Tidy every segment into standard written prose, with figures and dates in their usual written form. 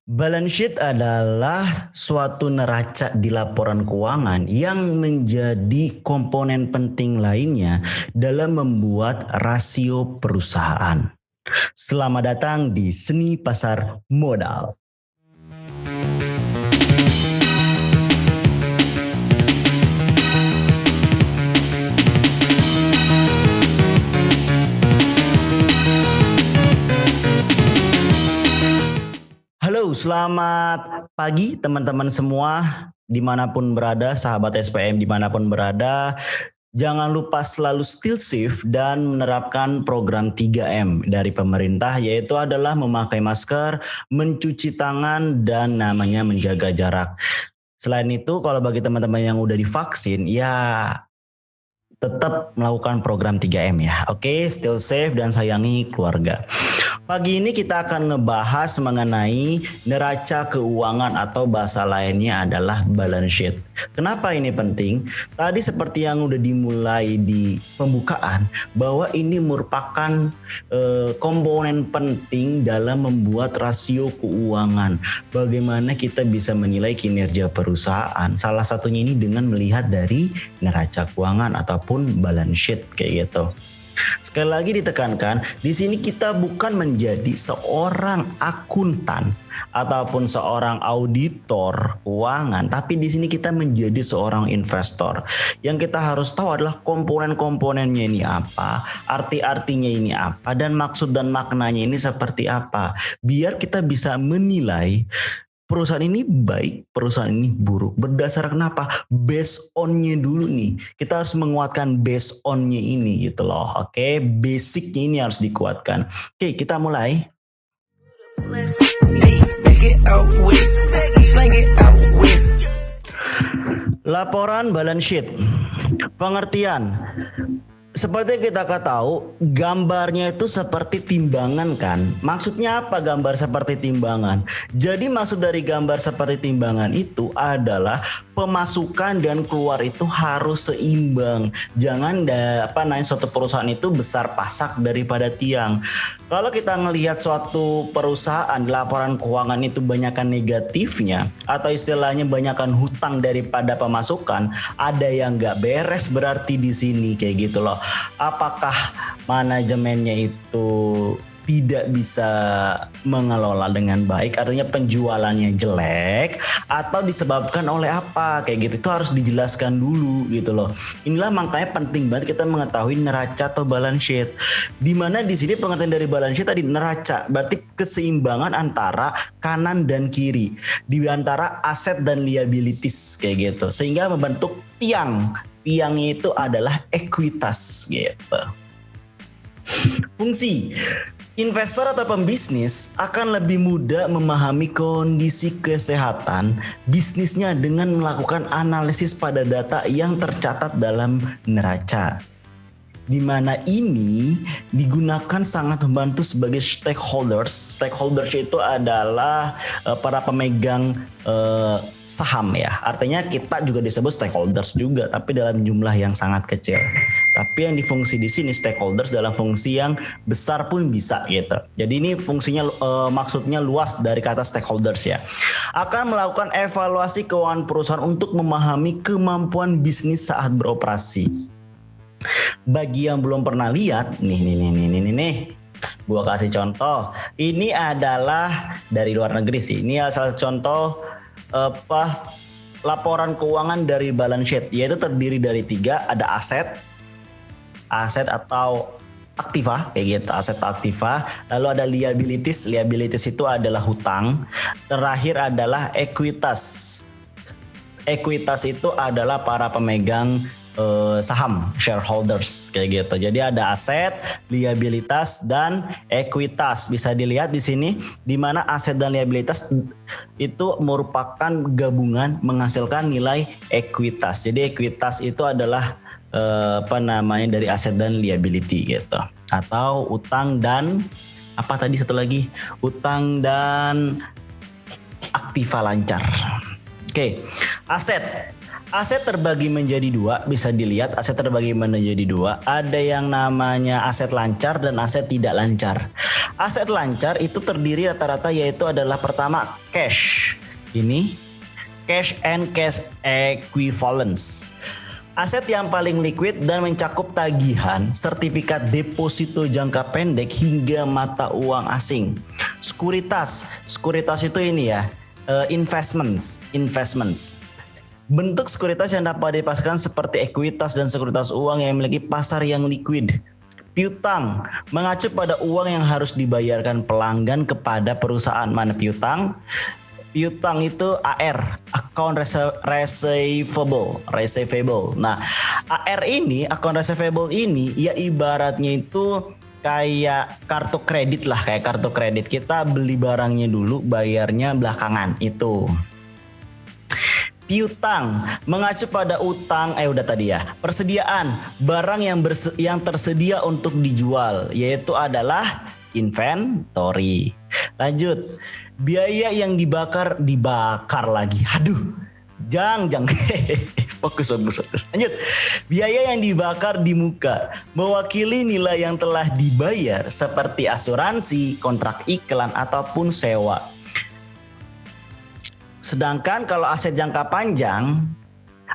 Balance sheet adalah suatu neraca di laporan keuangan yang menjadi komponen penting lainnya dalam membuat rasio perusahaan. Selamat datang di Seni Pasar Modal. Halo, selamat pagi teman-teman semua dimanapun berada, sahabat SPM dimanapun berada. Jangan lupa selalu still safe dan menerapkan program 3M dari pemerintah, yaitu adalah memakai masker, mencuci tangan, dan namanya menjaga jarak. Selain itu, kalau bagi teman-teman yang udah divaksin, ya tetap melakukan program 3M ya. Oke, still safe dan sayangi keluarga. Pagi ini kita akan ngebahas mengenai neraca keuangan atau bahasa lainnya adalah balance sheet. Kenapa ini penting? Tadi seperti yang udah dimulai di pembukaan bahwa ini merupakan komponen penting dalam membuat rasio keuangan. Bagaimana kita bisa menilai kinerja perusahaan? Salah satunya ini dengan melihat dari neraca keuangan ataupun balance sheet kayak gitu. Sekali lagi ditekankan, di sini kita bukan menjadi seorang akuntan ataupun seorang auditor keuangan, tapi di sini kita menjadi seorang investor. Yang kita harus tahu adalah komponen-komponennya ini apa, arti-artinya ini apa, dan maksud dan maknanya ini seperti apa. Biar kita bisa menilai perusahaan ini baik, perusahaan ini buruk. Berdasar kenapa? Based on-nya dulu nih. Kita harus menguatkan based on-nya ini gitu loh. Oke, basicnya ini harus dikuatkan. Oke, kita mulai. Laporan balance sheet. Pengertian. Seperti kita tahu, gambarnya itu seperti timbangan kan. Maksudnya apa gambar seperti timbangan? Jadi maksud dari gambar seperti timbangan itu adalah pemasukan dan keluar itu harus seimbang. Jangan suatu perusahaan itu besar pasak daripada tiang. Kalau kita ngelihat suatu perusahaan laporan keuangan itu banyakkan negatifnya atau istilahnya banyakkan hutang daripada pemasukan, ada yang nggak beres berarti di sini kayak gitu loh. Apakah manajemennya itu tidak bisa mengelola dengan baik, artinya penjualannya jelek, atau disebabkan oleh apa kayak gitu, itu harus dijelaskan dulu gitu loh. Inilah makanya penting banget kita mengetahui neraca atau balance sheet. Dimana di sini pengertian dari balance sheet tadi neraca berarti keseimbangan antara kanan dan kiri di antara aset dan liabilities kayak gitu, sehingga membentuk tiang. Tiangnya itu adalah ekuitas gitu. Fungsi investor atau pembisnis akan lebih mudah memahami kondisi kesehatan bisnisnya dengan melakukan analisis pada data yang tercatat dalam neraca. Di mana ini digunakan sangat membantu sebagai stakeholders. Stakeholders itu adalah para pemegang saham ya. Artinya kita juga disebut stakeholders juga, tapi dalam jumlah yang sangat kecil. Tapi yang difungsi di sini stakeholders dalam fungsi yang besar pun bisa gitu. Jadi ini fungsinya maksudnya luas dari kata stakeholders ya. Akan melakukan evaluasi keuangan perusahaan untuk memahami kemampuan bisnis saat beroperasi. Bagi yang belum pernah lihat, nih, gua kasih contoh. Ini adalah dari luar negeri sih. Ini salah contoh laporan keuangan dari balance sheet, yaitu terdiri dari 3, ada aset atau aktiva kayak gitu, aset aktiva. Lalu ada liabilities itu adalah hutang. Terakhir adalah ekuitas itu adalah para pemegang saham, shareholders kayak gitu. Jadi ada aset, liabilitas, dan ekuitas. Bisa dilihat di sini di mana aset dan liabilitas itu merupakan gabungan menghasilkan nilai ekuitas. Jadi ekuitas itu adalah dari aset dan liability gitu. Atau utang dan apa tadi satu lagi? Utang dan aktiva lancar. Oke, aset. Aset terbagi menjadi dua, bisa dilihat aset terbagi menjadi dua. Ada yang namanya aset lancar dan aset tidak lancar. Aset lancar itu terdiri rata-rata yaitu adalah pertama cash. Ini cash and cash equivalents. Aset yang paling liquid dan mencakup tagihan, sertifikat deposito jangka pendek hingga mata uang asing. Sekuritas itu ini ya, investments. Bentuk sekuritas yang dapat dipasarkan seperti ekuitas dan sekuritas uang yang memiliki pasar yang liquid. Piutang mengacu pada uang yang harus dibayarkan pelanggan kepada perusahaan. Mana piutang? Piutang itu AR, account receivable. Nah, AR ini, account receivable ini ya ibaratnya itu kayak kartu kredit lah, kayak kartu kredit. Kita beli barangnya dulu, bayarnya belakangan itu. Piutang mengacu pada utang, udah tadi ya. Persediaan barang yang tersedia untuk dijual, yaitu adalah inventory. Lanjut, biaya yang dibakar lagi. Aduh, jangan. Fokus. Lanjut, biaya yang dibakar di muka mewakili nilai yang telah dibayar seperti asuransi, kontrak iklan ataupun sewa. Sedangkan kalau aset jangka panjang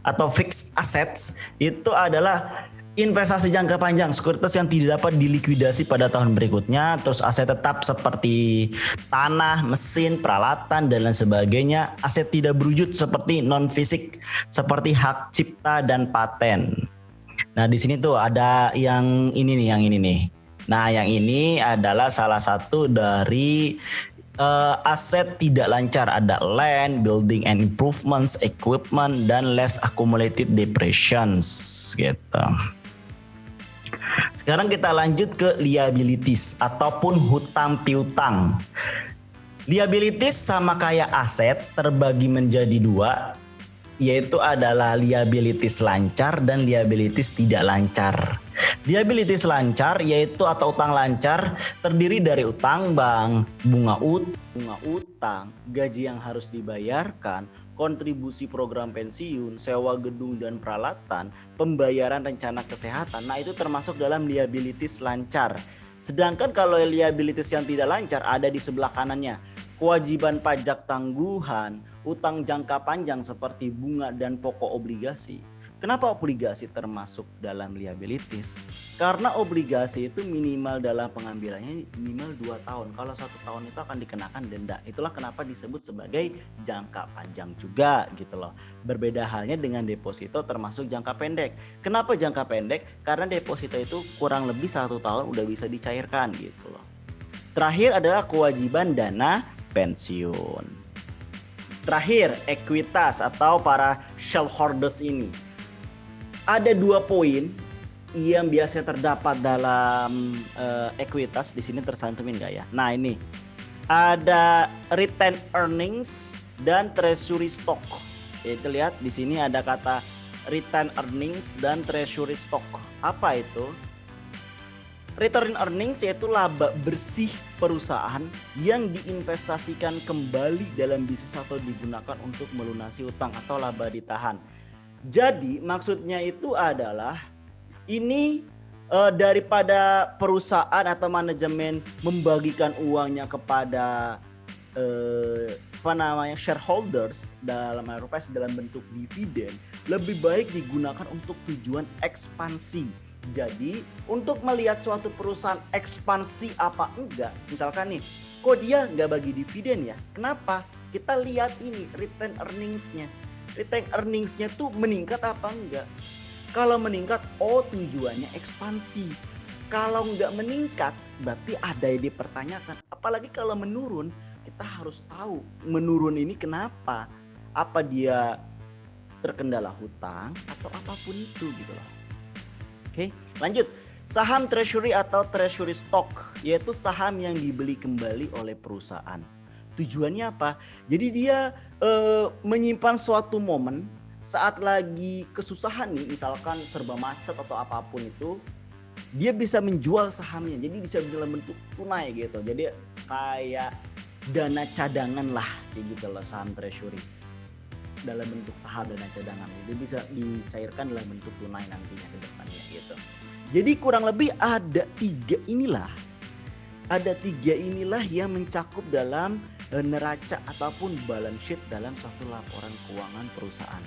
atau fixed assets itu adalah investasi jangka panjang, sekuritas yang tidak dapat dilikuidasi pada tahun berikutnya. Terus aset tetap seperti tanah, mesin, peralatan dan lain sebagainya. Aset tidak berwujud seperti non fisik seperti hak cipta dan paten. Nah, di sini tuh ada yang ini nih. Nah, yang ini adalah salah satu dari aset tidak lancar. Ada land, building and improvements, equipment, dan less accumulated depreciations gitu. Sekarang kita lanjut ke liabilities ataupun hutang piutang. Liabilities sama kayak aset terbagi menjadi dua, yaitu adalah liabilities lancar dan liabilities tidak lancar. Liabilities lancar yaitu atau utang lancar terdiri dari utang bank, bunga utang, gaji yang harus dibayarkan, kontribusi program pensiun, sewa gedung dan peralatan, pembayaran rencana kesehatan. Nah, itu termasuk dalam liabilities lancar. Sedangkan kalau liabilities yang tidak lancar ada di sebelah kanannya. Kewajiban pajak tangguhan, utang jangka panjang seperti bunga dan pokok obligasi. Kenapa obligasi termasuk dalam liabilities? Karena obligasi itu minimal dalam pengambilannya minimal 2 tahun. Kalau 1 tahun itu akan dikenakan denda. Itulah kenapa disebut sebagai jangka panjang juga gitu loh. Berbeda halnya dengan deposito termasuk jangka pendek. Kenapa jangka pendek? Karena deposito itu kurang lebih 1 tahun udah bisa dicairkan gitu loh. Terakhir adalah kewajiban dana pensiun. Terakhir, ekuitas atau para shareholders ini. Ada 2 poin yang biasanya terdapat dalam ekuitas. Di sini tersantumin nggak ya? Nah, ini ada retained earnings dan treasury stock. Itu lihat di sini ada kata retained earnings dan treasury stock. Apa itu? Return earnings yaitu laba bersih perusahaan yang diinvestasikan kembali dalam bisnis atau digunakan untuk melunasi utang atau laba ditahan. Jadi maksudnya itu adalah ini daripada perusahaan atau manajemen membagikan uangnya kepada shareholders dalam RPS dalam bentuk dividen, lebih baik digunakan untuk tujuan ekspansi. Jadi untuk melihat suatu perusahaan ekspansi apa enggak, misalkan nih, kok dia nggak bagi dividen ya? Kenapa? Kita lihat ini return earnings-nya. Return earnings-nya tuh meningkat apa enggak? Kalau meningkat, tujuannya ekspansi. Kalau enggak meningkat, berarti ada yang dipertanyakan. Apalagi kalau menurun, kita harus tahu menurun ini kenapa. Apa dia terkendala hutang atau apapun itu gitu loh. Oke, lanjut. Saham treasury atau treasury stock, yaitu saham yang dibeli kembali oleh perusahaan. Tujuannya apa? Jadi dia menyimpan suatu momen saat lagi kesusahan nih, misalkan serba macet atau apapun itu, dia bisa menjual sahamnya. Jadi bisa dalam bentuk tunai gitu. Jadi kayak dana cadangan lah kayak gitu loh saham treasury. dalam bentuk saham dan cadangan. Jadi bisa dicairkan dalam bentuk tunai nantinya ke depannya gitu. Jadi kurang lebih ada tiga inilah yang mencakup dalam neraca ataupun balance sheet dalam suatu laporan keuangan perusahaan.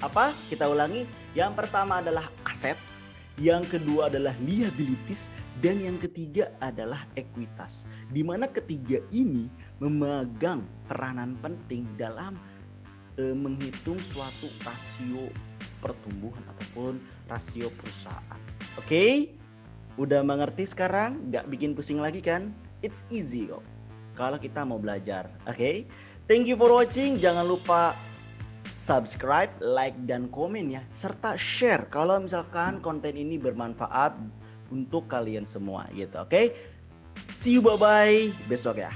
Apa? Kita ulangi. Yang pertama adalah aset, yang kedua adalah liabilities, dan yang ketiga adalah ekuitas. Di mana ketiga ini memegang peranan penting dalam menghitung suatu rasio pertumbuhan ataupun rasio perusahaan. Oke? Udah mengerti sekarang? Gak bikin pusing lagi kan? It's easy kok kalau kita mau belajar. Oke? Thank you for watching. Jangan lupa subscribe, like, dan komen ya. Serta share kalau misalkan konten ini bermanfaat untuk kalian semua gitu. Oke? See you, bye-bye besok ya.